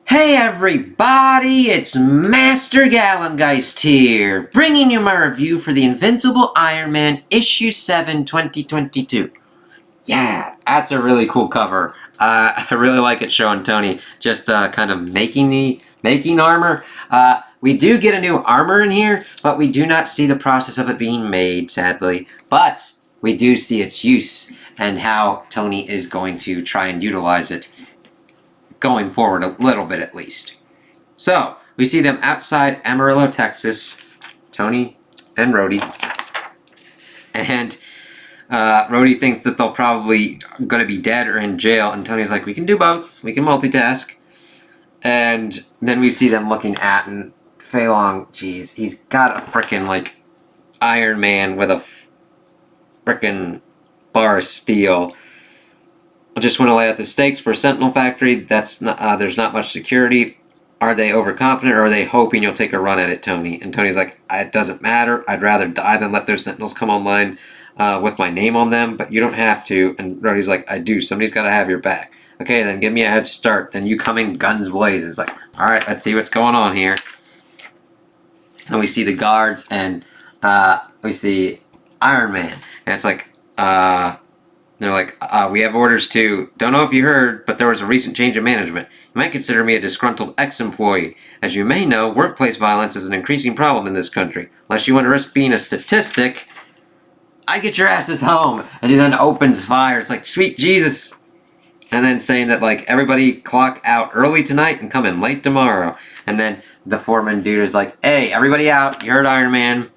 Hey everybody, it's Master Gallengeist here, bringing you my review for the Invincible Iron Man Issue 7 2022. Yeah, that's a really cool cover. I really like it showing Tony just kind of making armor. We do get a new armor in here, but we do not see the process of it being made, sadly. But we do see its use and how Tony is going to try and utilize it going forward a little bit at least. So, we see them outside Amarillo, Texas, Tony and Rhodey. And Rhodey thinks that they'll probably going to be dead or in jail, and Tony's like, we can do both, we can multitask. And then we see them looking at, and Fei Long, geez, he's got a frickin' like Iron Man with a frickin' bar of steel. I just want to lay out the stakes for a Sentinel factory. That's not, there's not much security. Are they overconfident, or are they hoping you'll take a run at it, Tony? And Tony's like, it doesn't matter. I'd rather die than let those Sentinels come online with my name on them, but you don't have to. And Rhodey's like, I do. Somebody's got to have your back. Okay, then give me a head start. Then you come in guns blazes. Like, all right, let's see what's going on here. And we see the guards, and we see Iron Man. And it's like, they're like, we have orders to, don't know if you heard, but there was a recent change of management. You might consider me a disgruntled ex-employee. As you may know, workplace violence is an increasing problem in this country. Unless you want to risk being a statistic, I'd get your asses home. And he then opens fire. It's like, sweet Jesus. And then saying that, like, everybody clock out early tonight and come in late tomorrow. And then the foreman dude is like, hey, everybody out. You heard Iron Man.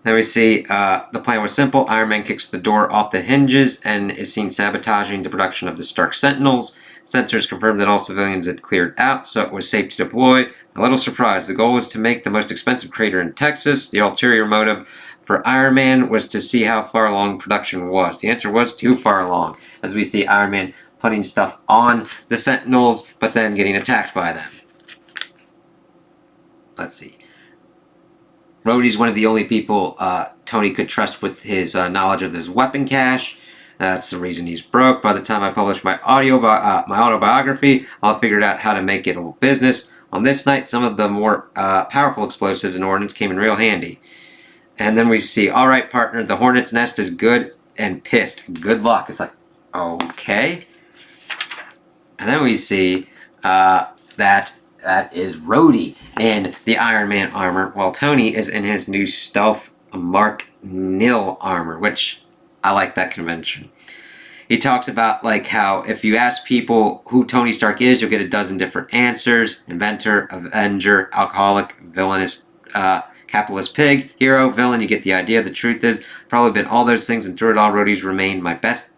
Then we see the plan was simple. Iron Man kicks the door off the hinges and is seen sabotaging the production of the Stark Sentinels. Sensors confirmed that all civilians had cleared out, so it was safe to deploy. A little surprise. The goal was to make the most expensive crater in Texas. The ulterior motive for Iron Man was to see how far along production was. The answer was too far along, as we see Iron Man putting stuff on the Sentinels, but then getting attacked by them. Let's see. Rhodey's one of the only people Tony could trust with his knowledge of this weapon cache. That's the reason he's broke. By the time I publish my autobiography, I'll have figured out how to make it a business. On this night, some of the more powerful explosives and ordnance came in real handy. And then we see, all right, partner, the Hornet's Nest is good and pissed. Good luck. It's like, okay. And then we see that is Rhodey in the Iron Man armor, while Tony is in his new Stealth Mark Nil armor, which I like that convention. He talks about like how if you ask people who Tony Stark is, you'll get a dozen different answers. Inventor, Avenger, alcoholic, villainous, capitalist pig, hero, villain, you get the idea. The truth is, probably been all those things, and through it all, Rhodey's remained my best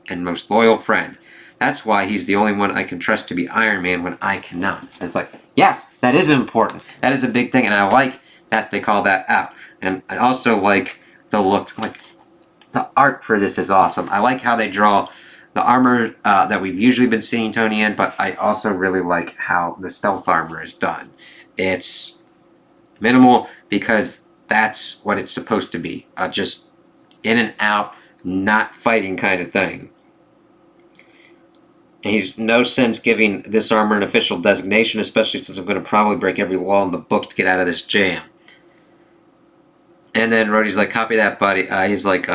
and most loyal friend. That's why he's the only one I can trust to be Iron Man when I cannot. And it's like, yes, that is important. That is a big thing, and I like that they call that out. And I also like the look, like the art for this is awesome. I like how they draw the armor that we've usually been seeing Tony in, but I also really like how the stealth armor is done. It's minimal because that's what it's supposed to be. Just in and out, not fighting kind of thing. He's no sense giving this armor an official designation, especially since I'm going to probably break every law in the book to get out of this jam. And then Rhodey's like, copy that, buddy. He's like,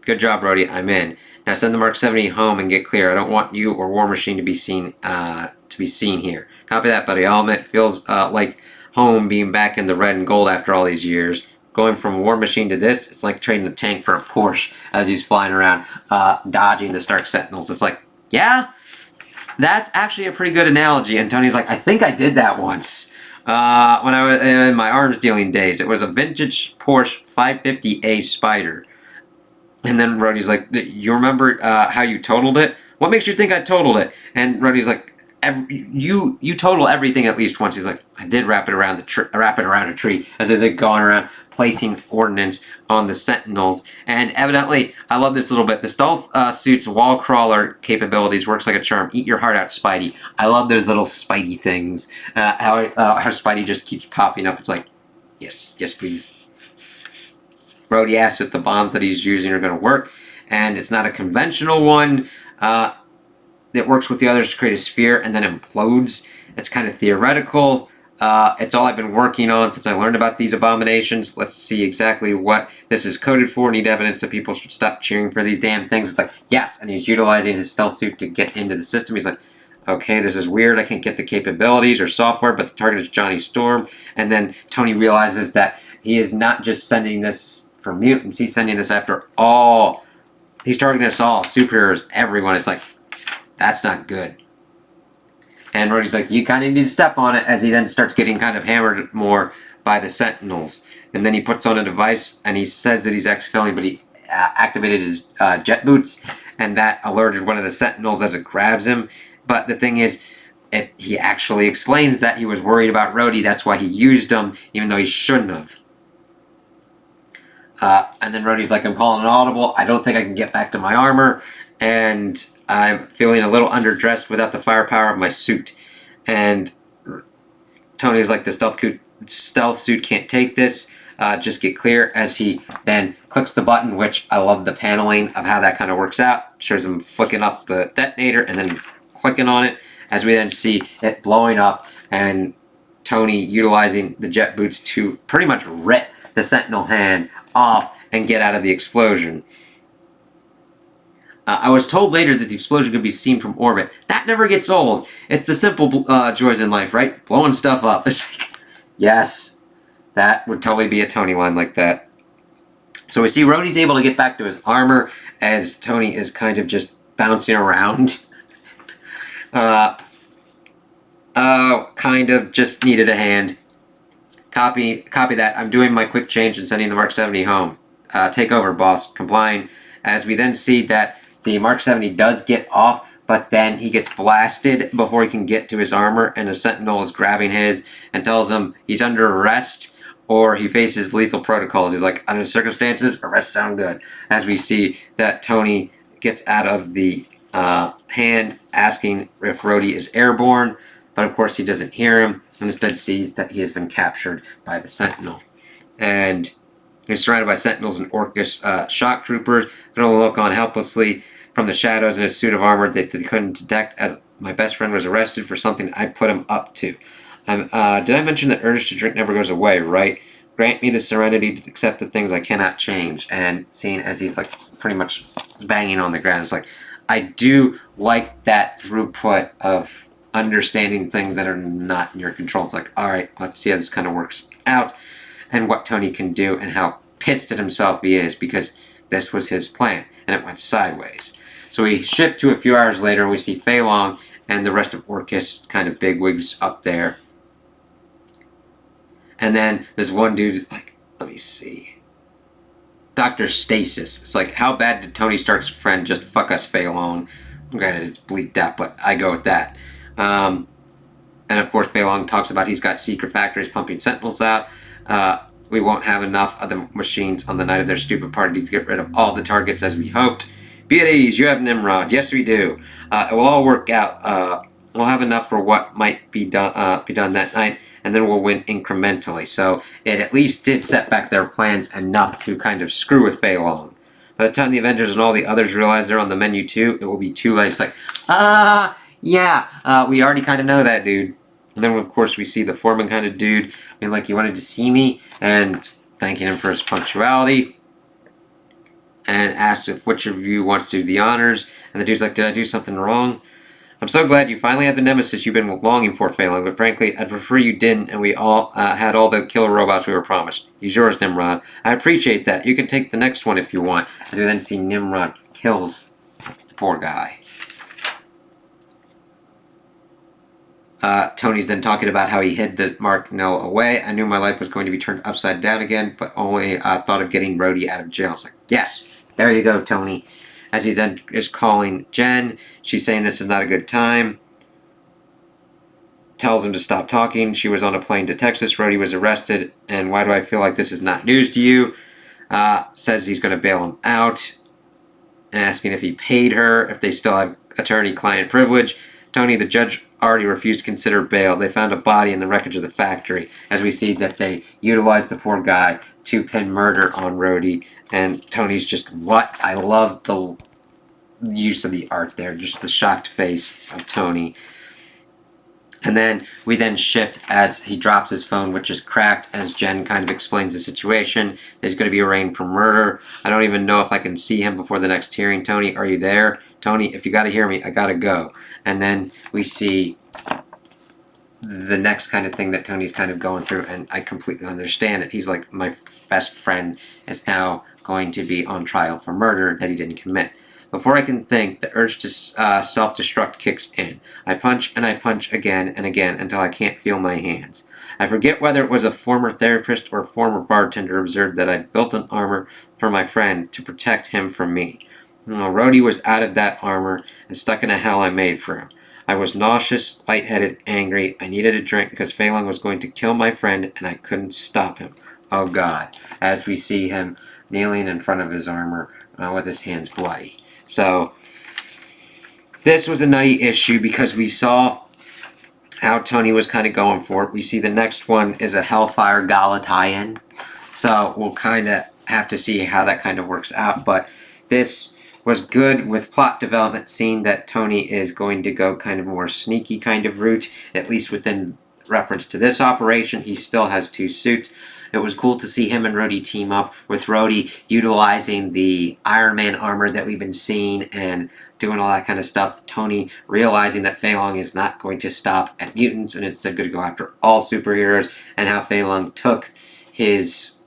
good job, Rhodey. I'm in. Now send the Mark 70 home and get clear. I don't want you or War Machine to be seen here. Copy that, buddy. I'll admit, feels like home being back in the red and gold after all these years. Going from War Machine to this, it's like trading a tank for a Porsche as he's flying around, dodging the Stark Sentinels. It's like, yeah, that's actually a pretty good analogy. And Tony's like, I think I did that once when I was in my arms dealing days. It was a vintage Porsche 550A Spider. And then Rhodey's like, you remember how you totaled it? What makes you think I totaled it? And Rhodey's like, you total everything at least once. He's like, I did wrap it around a tree as is it going around placing ordnance on the Sentinels. And evidently, I love this little bit. The stealth suit's wall crawler capabilities works like a charm. Eat your heart out, Spidey. I love those little Spidey things. How Spidey just keeps popping up. It's like, yes, yes, please. Rhodey asks if the bombs that he's using are going to work, and it's not a conventional one. It works with the others to create a sphere and then implodes. It's kind of theoretical. It's all I've been working on since I learned about these abominations. Let's see exactly what this is coded for. Need evidence that people should stop cheering for these damn things. It's like, yes, and he's utilizing his stealth suit to get into the system. He's like, okay, this is weird. I can't get the capabilities or software, but the target is Johnny Storm. And then Tony realizes that he is not just sending this for mutants. He's sending this after all. He's targeting us all, superheroes, everyone. It's like, that's not good. And Rhodey's like, you kind of need to step on it, as he then starts getting kind of hammered more by the Sentinels. And then he puts on a device, and he says that he's exfilling, but he activated his jet boots, and that alerted one of the Sentinels as it grabs him. But the thing is, he actually explains that he was worried about Rhodey. That's why he used him, even though he shouldn't have. And then Rhodey's like, I'm calling an audible. I don't think I can get back to my armor. And I'm feeling a little underdressed without the firepower of my suit. And Tony's like, the stealth suit can't take this. Just get clear, as he then clicks the button, which I love the paneling of how that kind of works out. Shows him flicking up the detonator and then clicking on it, as we then see it blowing up and Tony utilizing the jet boots to pretty much rip the Sentinel hand off and get out of the explosion. I was told later that the explosion could be seen from orbit. That never gets old. It's the simple joys in life, right? Blowing stuff up. It's like, yes, that would totally be a Tony line like that. So we see Rhodey's able to get back to his armor as Tony is kind of just bouncing around. Kind of just needed a hand. Copy that. I'm doing my quick change and sending the Mark 70 home. Take over, boss. Complying. As we then see that the Mark 70 does get off, but then he gets blasted before he can get to his armor, and a Sentinel is grabbing his and tells him he's under arrest or he faces lethal protocols. He's like, under the circumstances, arrests sound good. As we see that Tony gets out of the hand, asking if Rhodey is airborne, but of course he doesn't hear him, and instead sees that he has been captured by the Sentinel. And he's surrounded by Sentinels and Orcus shock troopers, going to look on helplessly from the shadows in his suit of armor that they couldn't detect, as my best friend was arrested for something I put him up to. Did I mention that urge to drink never goes away, right? Grant me the serenity to accept the things I cannot change. And seeing as he's like pretty much banging on the ground, it's like, I do like that throughput of understanding things that are not in your control. It's like, alright, let's see how this kind of works out, and what Tony can do, and how pissed at himself he is, because this was his plan, and it went sideways. So we shift to a few hours later, and we see Fei Long and the rest of Orcus kind of bigwigs up there. And then there's one dude, like, let me see, Dr. Stasis. It's like, how bad did Tony Stark's friend just fuck us, Fei Long? Granted, it's bleeped out, but I go with that. And of course, Fei Long talks about he's got secret factories pumping Sentinels out. We won't have enough of the machines on the night of their stupid party to get rid of all the targets as we hoped. Be at ease, you have Nimrod. Yes, we do. It will all work out. We'll have enough for what might be done that night, and then we'll win incrementally. So it at least did set back their plans enough to kind of screw with Fei Long. By the time the Avengers and all the others realize they're on the menu too, it will be too late. It's like, yeah, we already kind of know that, dude. And then, of course, we see the foreman kind of dude being like, you wanted to see me? And thanking him for his punctuality. And asks if which of you wants to do the honors. And the dude's like, did I do something wrong? I'm so glad you finally had the nemesis you've been longing for, Fei Long, but frankly, I'd prefer you didn't, and we all had all the killer robots we were promised. He's yours, Nimrod. I appreciate that. You can take the next one if you want. As we then see Nimrod kills the poor guy. Tony's then talking about how he hid the Mark Nell away. I knew my life was going to be turned upside down again, but only thought of getting Rhodey out of jail. It's like, yes, there you go, Tony. As he then is calling Jen, she's saying this is not a good time. Tells him to stop talking. She was on a plane to Texas. Rhodey was arrested, and why do I feel like this is not news to you? Says he's going to bail him out. Asking if he paid her, if they still have attorney-client privilege. Tony, the judge, already refused to consider bail. They found a body in the wreckage of the factory. As we see that they utilized the poor guy to pin murder on Rhodey. And Tony's just, what? I love the use of the art there. Just the shocked face of Tony. And then we then shift as he drops his phone, which is cracked, as Jen kind of explains the situation. There's going to be arraigned for murder. I don't even know if I can see him before the next hearing. Tony, are you there? Tony, if you got to hear me, I got to go. And then we see the next kind of thing that Tony's kind of going through, and I completely understand it. He's like, my best friend is now going to be on trial for murder that he didn't commit. Before I can think, the urge to self-destruct kicks in. I punch and I punch again and again until I can't feel my hands. I forget whether it was a former therapist or a former bartender observed that I'd built an armor for my friend to protect him from me. Well, Rhodey was out of that armor and stuck in a hell I made for him. I was nauseous, lightheaded, angry. I needed a drink because Fei Long was going to kill my friend and I couldn't stop him. Oh God. As we see him kneeling in front of his armor with his hands bloody. So, this was a nutty issue because we saw how Tony was kind of going for it. We see the next one is a Hellfire Gala tie-in. So, we'll kind of have to see how that kind of works out. But this was good with plot development, seeing that Tony is going to go kind of more sneaky kind of route, at least within reference to this operation. He still has 2 suits. It was cool to see him and Rhodey team up, with Rhodey utilizing the Iron Man armor that we've been seeing and doing all that kind of stuff. Tony realizing that Fei Long is not going to stop at mutants and instead going to go after all superheroes, and how Fei Long took his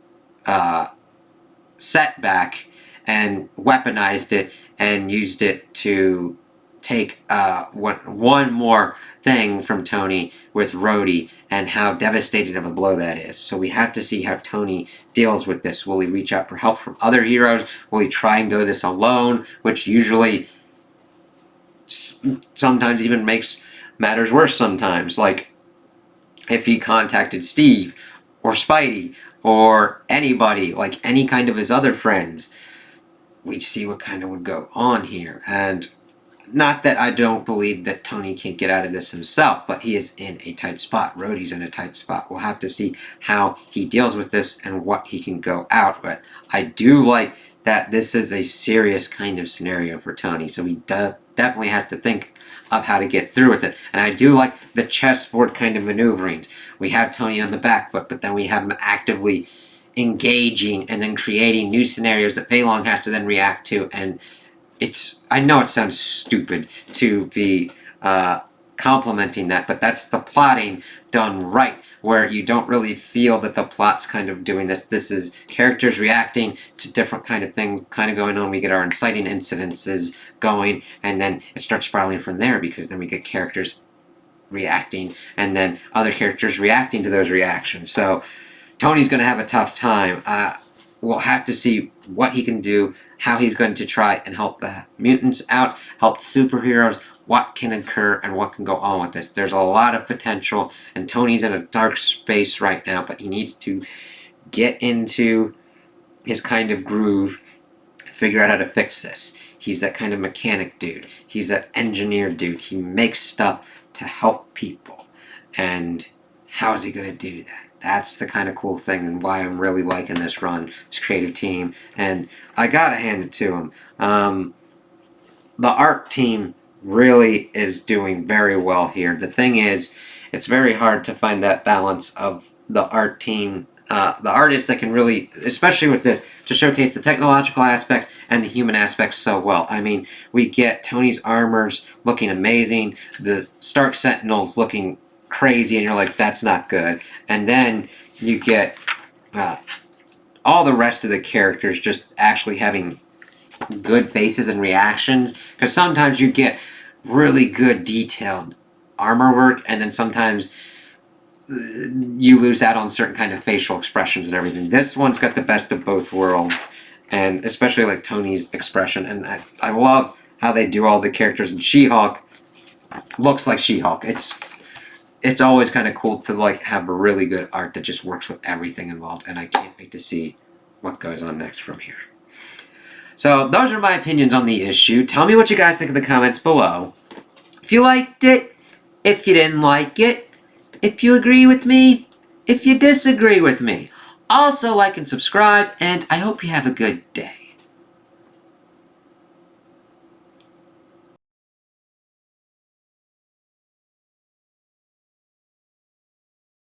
setback and weaponized it and used it to take one more thing from Tony with Rhodey, and how devastating of a blow that is. So we have to see how Tony deals with this. Will he reach out for help from other heroes? Will he try and go this alone, which usually sometimes even makes matters worse sometimes. Like if he contacted Steve or Spidey or anybody, like any kind of his other friends, we'd see what kind of would go on here. And not that I don't believe that Tony can't get out of this himself, but he is in a tight spot. Rhodey's in a tight spot. We'll have to see how he deals with this and what he can go out with. I do like that this is a serious kind of scenario for Tony, so he definitely has to think of how to get through with it. And I do like the chessboard kind of maneuverings. We have Tony on the back foot, but then we have him actively engaging and then creating new scenarios that Fei Long has to then react to. And I know it sounds stupid to be complimenting that, but that's the plotting done right, where you don't really feel that the plot's kind of doing this. This is characters reacting to different kind of things kind of going on. We get our inciting incidences going, and then it starts spiraling from there, because then we get characters reacting, and then other characters reacting to those reactions. So Tony's going to have a tough time. We'll have to see what he can do, how he's going to try and help the mutants out, help the superheroes, what can occur and what can go on with this. There's a lot of potential, and Tony's in a dark space right now, but he needs to get into his kind of groove, figure out how to fix this. He's that kind of mechanic dude. He's that engineer dude. He makes stuff to help people. And how is he going to do that? That's the kind of cool thing, and why I'm really liking this run, this creative team. And I gotta hand it to him. The art team really is doing very well here. The thing is, it's very hard to find that balance of the art team, the artists that can really, especially with this, to showcase the technological aspects and the human aspects so well. I mean, we get Tony's armors looking amazing, the Stark Sentinels looking crazy, and you're like, that's not good. And then you get all the rest of the characters just actually having good faces and reactions, because sometimes you get really good detailed armor work, and then sometimes you lose out on certain kind of facial expressions and everything. This one's got the best of both worlds, and especially like Tony's expression. And I love how they do all the characters. And She-Hulk looks like She-Hulk. It's always kind of cool to like have a really good art that just works with everything involved, and I can't wait to see what goes on next from here. So those are my opinions on the issue. Tell me what you guys think in the comments below. If you liked it, if you didn't like it, if you agree with me, if you disagree with me. Also like and subscribe, and I hope you have a good day.